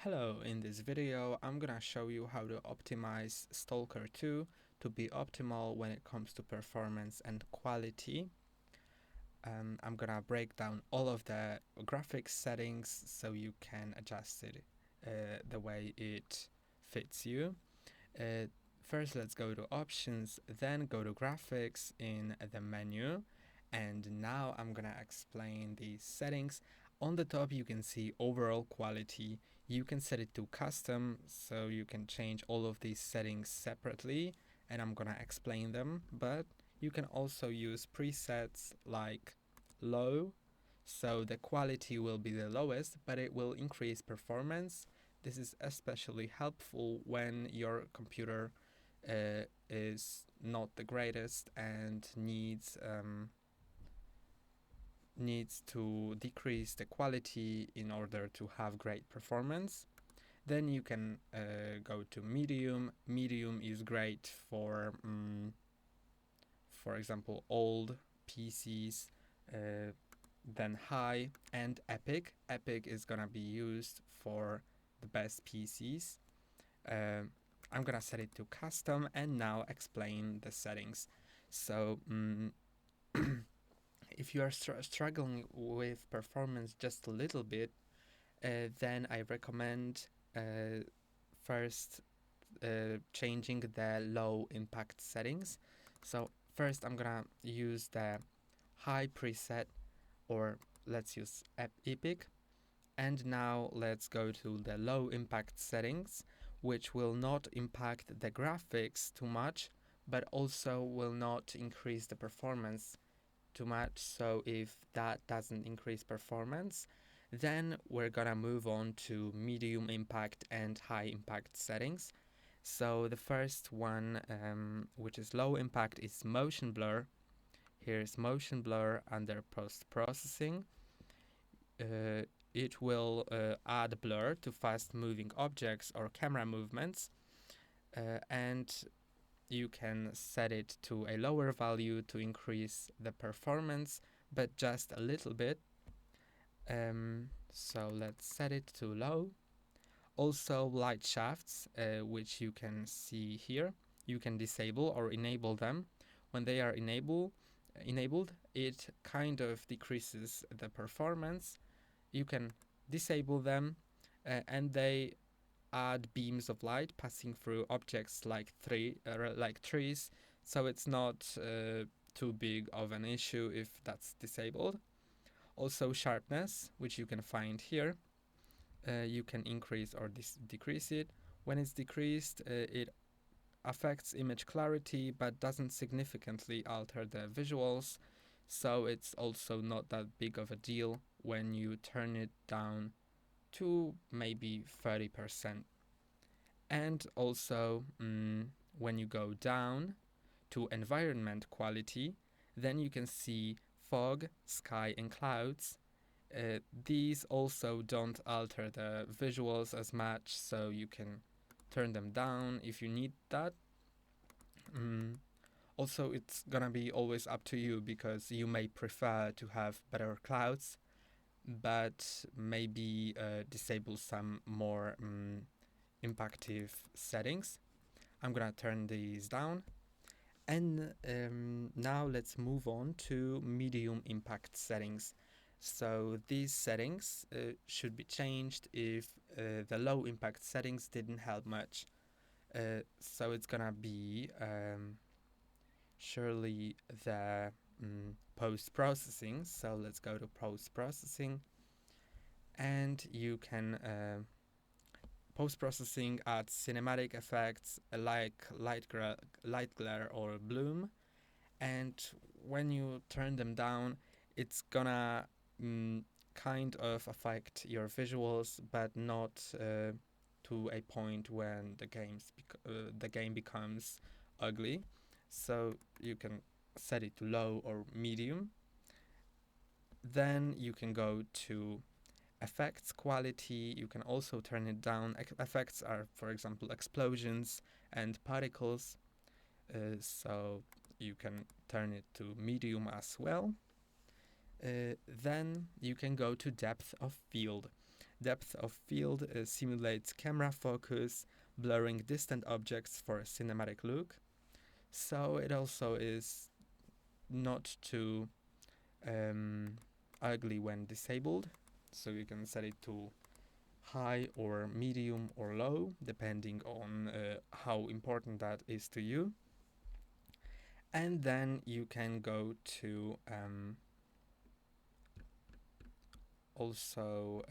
Hello, in this video I'm gonna show you how to optimize Stalker 2 to be optimal when it comes to performance and quality. I'm gonna break down all of the graphics settings so you can adjust it the way it fits you. Uh, First let's go to options, then go to graphics in the menu, and now I'm gonna explain these settings. On the top you can see overall quality. You can set it to custom, so you can change all of these settings separately, and I'm gonna explain them, but you can also use presets like low, so the quality will be the lowest, but it will increase performance. This is especially helpful when your computer is not the greatest and needs to decrease the quality in order to have great performance. Then you can go to medium. Medium is great for example, old PCs. Then high and epic. Epic is gonna be used for the best PCs. I'm gonna set it to custom and now explain the settings. So if you are struggling with performance just a little bit, then I recommend first changing the low impact settings. So first I'm gonna use the high preset, or let's use epic. And now let's go to the low impact settings, which will not impact the graphics too much, but also will not increase the performance too much. So if that doesn't increase performance, then we're gonna move on to medium impact and high impact settings. So the first one, which is low impact, is motion blur. Here's motion blur under post-processing. It will add blur to fast moving objects or camera movements, and you can set it to a lower value to increase the performance, but just a little bit. So let's set it to low. Also light shafts, which you can see here, you can disable or enable them. When they are enabled, it kind of decreases the performance. You can disable them, and they add beams of light passing through objects like trees, so it's not too big of an issue if that's disabled. Also sharpness, which you can find here, you can increase or decrease it. When it's decreased, it affects image clarity but doesn't significantly alter the visuals, so it's also not that big of a deal when you turn it down to maybe 30%. And also when you go down to environment quality, then you can see fog, sky and clouds. These also don't alter the visuals as much, so you can turn them down if you need that. Also, it's gonna be always up to you, because you may prefer to have better clouds, but maybe disable some more impactive settings. I'm gonna turn these down. And now let's move on to medium impact settings. So these settings should be changed if the low impact settings didn't help much. So it's gonna be surely the post-processing. So let's go to post-processing, and you can post-processing adds cinematic effects like light glare or bloom, and when you turn them down, it's gonna kind of affect your visuals, but not to a point when the game becomes ugly. So you can set it to low or medium. Then you can go to effects quality. You can also turn it down. Effects are, for example, explosions and particles, so you can turn it to medium as well. Then you can go to depth of field. Depth of field simulates camera focus, blurring distant objects for a cinematic look. So it also is not too ugly when disabled. So you can set it to high or medium or low, depending on how important that is to you. And then you can go to also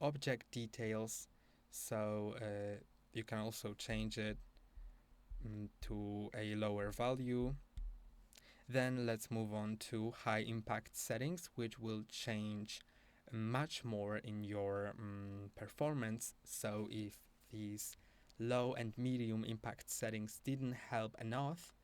object details. So you can also change it to a lower value. Then let's move on to high impact settings, which will change much more in your performance. So if these low and medium impact settings didn't help enough,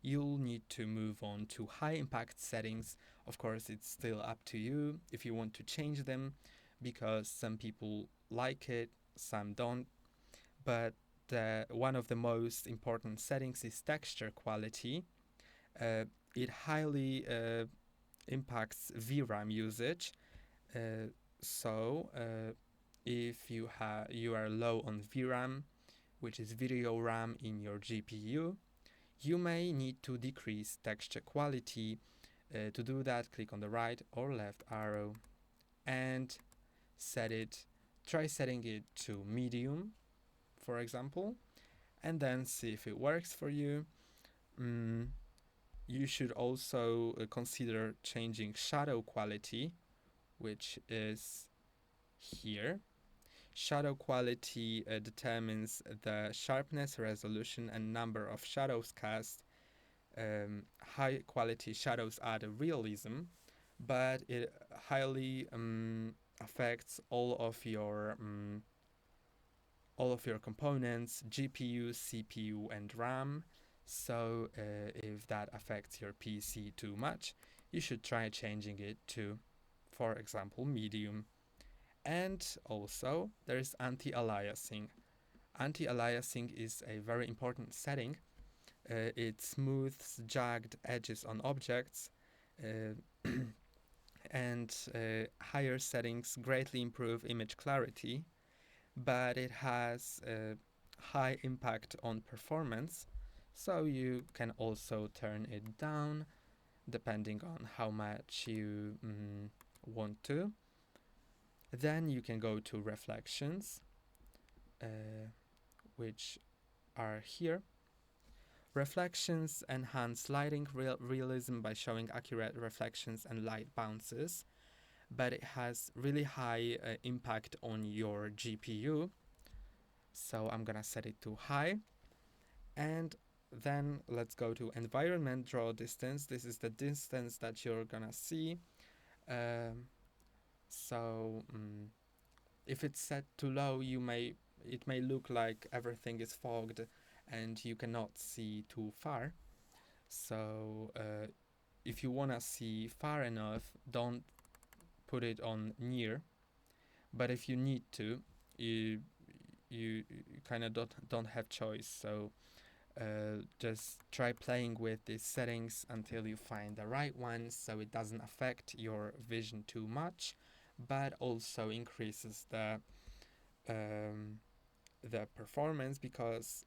you'll need to move on to high impact settings. Of course, it's still up to you if you want to change them, because some people like it, some don't. But one of the most important settings is texture quality. It highly impacts VRAM usage. So if you are low on VRAM, which is video RAM in your GPU, you may need to decrease texture quality. To do that, click on the right or left arrow and try setting it to medium, for example, and then see if it works for you. You should also consider changing shadow quality, which is here. Shadow quality determines the sharpness, resolution, and number of shadows cast. High quality shadows add a realism, but it highly affects all of your components, GPU, CPU, and RAM. So if that affects your PC too much, you should try changing it to, for example, medium. And also there is anti-aliasing. Anti-aliasing is a very important setting. It smooths jagged edges on objects, and higher settings greatly improve image clarity, but it has a high impact on performance, so you can also turn it down depending on how much you want to. Then you can go to reflections, which are here. Reflections enhance lighting realism by showing accurate reflections and light bounces, but it has really high impact on your GPU. So I'm gonna set it to high. And then let's go to environment draw distance. This is the distance that you're gonna see. If it's set too low, it may look like everything is fogged and you cannot see too far. So if you wanna see far enough, don't put it on near. But if you need to, you kind of don't have choice. So just try playing with these settings until you find the right one, so it doesn't affect your vision too much, but also increases the performance, because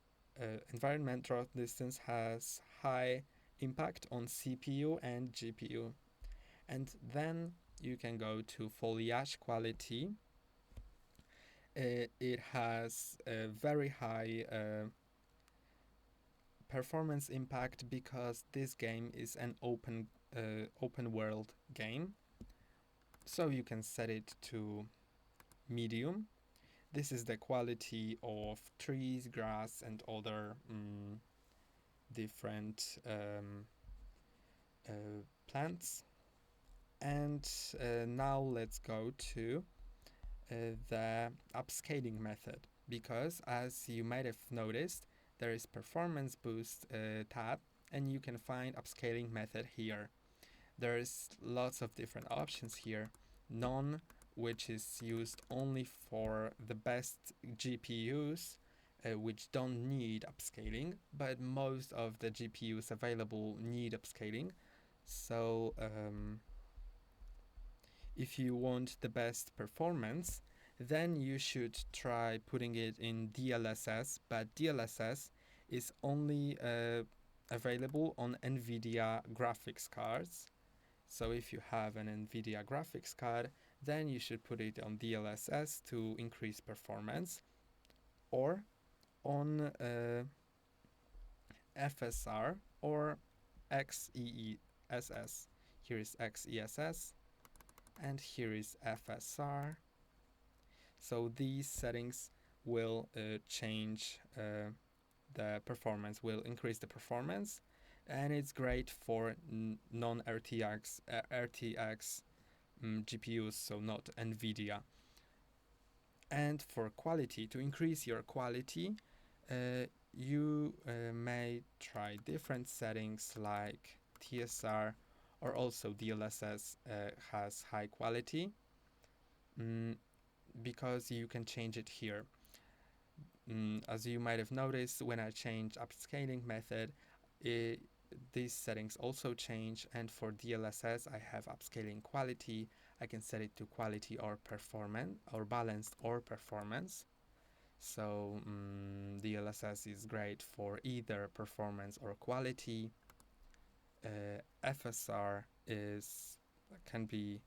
environment draw distance has high impact on CPU and GPU. And then you can go to foliage quality. It has a very high performance impact because this game is an open world game. So you can set it to medium. This is the quality of trees, grass, and other different plants. And now let's go to the upscaling method, because as you might have noticed, there is performance boost tab, and you can find upscaling method here. There's lots of different options here. None, which is used only for the best GPUs, which don't need upscaling, but most of the GPUs available need upscaling. So If you want the best performance, then you should try putting it in DLSS, but DLSS is only available on NVIDIA graphics cards. So if you have an NVIDIA graphics card, then you should put it on DLSS to increase performance, or on FSR or XESS. Here is XESS and here is FSR. So these settings will change the performance, will increase the performance, and it's great for non-RTX GPUs, so not NVIDIA. And for quality, to increase your quality, you may try different settings like TSR, or also DLSS has high quality, because you can change it here. As you might have noticed, when I change upscaling method, these settings also change, and for DLSS I have upscaling quality. I can set it to quality or performance, or balanced or performance. So DLSS is great for either performance or quality. FSR can be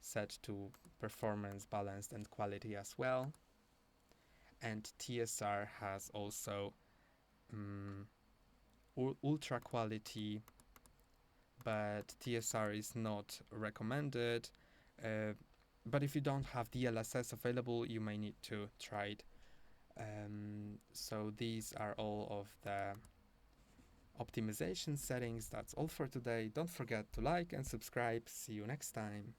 set to performance, balanced, and quality as well. And TSR has also ultra quality, but TSR is not recommended. But if you don't have DLSS available, you may need to try it. So these are all of the optimization settings. That's all for today. Don't forget to like and subscribe. See you next time.